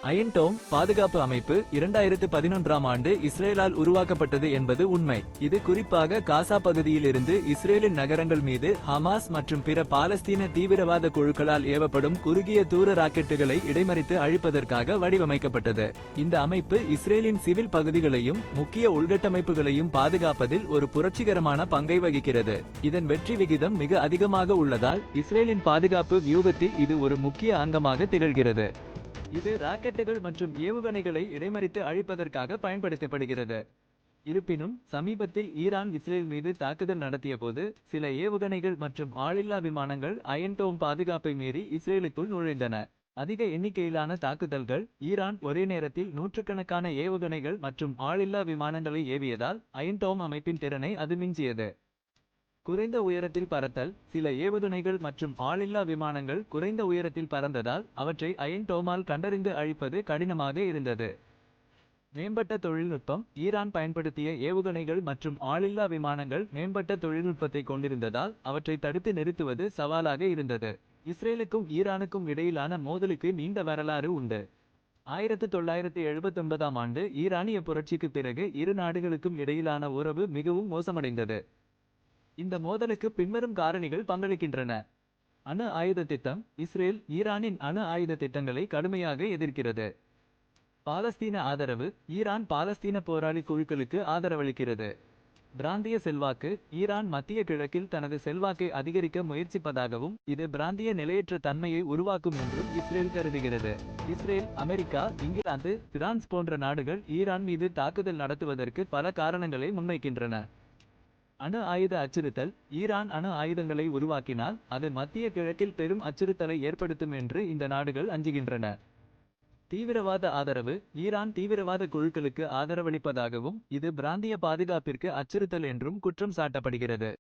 Iron டோம் பாதுகாப்பு அமைப்பு 2011ஆம் ஆண்டு இஸ்ரேலால் உருவாக்கப்பட்டது என்பது உண்மை. இது குறிப்பாக காசா பகுதியில் இருந்து இஸ்ரேலின் நகரங்கள் மீது ஹமாஸ் மற்றும் பிற பாலஸ்தீன தீவிரவாத குழுக்களால் ஏவப்படும் குறுகிய தூர ராக்கெட்டுகளை இடைமறித்து அழிப்பதற்காக வடிவமைக்கப்பட்டது. இந்த அமைப்பு இஸ்ரேலின் சிவில் பகுதிகளையும் முக்கிய உள்கட்டமைப்புகளையும் பாதுகாப்பதில் ஒரு புரட்சிகரமான பங்கை வகிக்கிறது. இதன் வெற்றி விகிதம் மிக அதிகமாக உள்ளதால் இஸ்ரேலின் பாதுகாப்பு வியூகத்தில் இது ஒரு முக்கிய அங்கமாக திகழ்கிறது. இது ராக்கெட்டுகள் மற்றும் ஏவுகணைகளை இடைமறித்து அழிப்பதற்காக பயன்படுத்தப்படுகிறது. இருப்பினும் சமீபத்தில் ஈரான் இஸ்ரேல் மீது தாக்குதல் நடத்திய போது சில ஏவுகணைகள் மற்றும் ஆளில்லா விமானங்கள் அயன் டோம் பாதுகாப்பை மீறி இஸ்ரேலுக்குள் நுழைந்தன. அதிக எண்ணிக்கையிலான தாக்குதல்கள் ஈரான் ஒரே நேரத்தில் நூற்றுக்கணக்கான ஏவுகணைகள் மற்றும் ஆளில்லா விமானங்களை ஏவியதால் அயன் டோம் அமைப்பின் திறனை அது மிஞ்சியது. குறைந்த உயரத்தில் பறத்தல் சில ஏவுகணைகள் மற்றும் ஆளில்லா விமானங்கள் குறைந்த உயரத்தில் பறந்ததால் அவற்றை அயன் டோமால் கண்டறிந்து அழிப்பது கடினமாக இருந்தது. மேம்பட்ட தொழில்நுட்பம் ஈரான் பயன்படுத்திய ஏவுகணைகள் மற்றும் ஆளில்லா விமானங்கள் மேம்பட்ட தொழில்நுட்பத்தை கொண்டிருந்ததால் அவற்றை தடுத்து நிறுத்துவது சவாலாக இருந்தது. இஸ்ரேலுக்கும் ஈரானுக்கும் இடையிலான மோதலுக்கு நீண்ட வரலாறு உண்டு. 1979ஆம் ஆண்டு ஈரானிய புரட்சிக்கு பிறகு இரு நாடுகளுக்கும் இடையிலான உறவு மிகவும் மோசமடைந்தது. இந்த மோதலுக்கு பின்வரும் காரணிகள் பங்களிக்கின்றன. அணு ஆயுத திட்டம் இஸ்ரேல் ஈரானின் அணு ஆயுத திட்டங்களை கடுமையாக எதிர்க்கிறது. பாலஸ்தீன ஆதரவு ஈரான் பாலஸ்தீன போராளி குழுக்களுக்கு ஆதரவளிக்கிறது. பிராந்திய செல்வாக்கு ஈரான் மத்திய கிழக்கில் தனது செல்வாக்கை அதிகரிக்க முயற்சிப்பதாகவும் இது பிராந்திய நிலையற்ற தன்மையை உருவாக்கும் என்றும் இஸ்ரேல் கருதுகிறது. இஸ்ரேல் அமெரிக்கா இங்கிலாந்து பிரான்ஸ் போன்ற நாடுகள் ஈரான் மீது தாக்குதல் நடத்துவதற்கு பல காரணங்களை முன்வைக்கின்றன. அணு ஆயுத அச்சுறுத்தல் ஈரான் அணு ஆயுதங்களை உருவாக்கினால் அது மத்திய கிழக்கில் பெரும் அச்சுறுத்தலை ஏற்படுத்தும் என்று இந்த நாடுகள் அஞ்சுகின்றன. தீவிரவாத ஆதரவு ஈரான் தீவிரவாத குழுக்களுக்கு ஆதரவளிப்பதாகவும் இது பிராந்திய பாதுகாப்பிற்கு அச்சுறுத்தல் என்றும் குற்றம் சாட்டப்படுகிறது.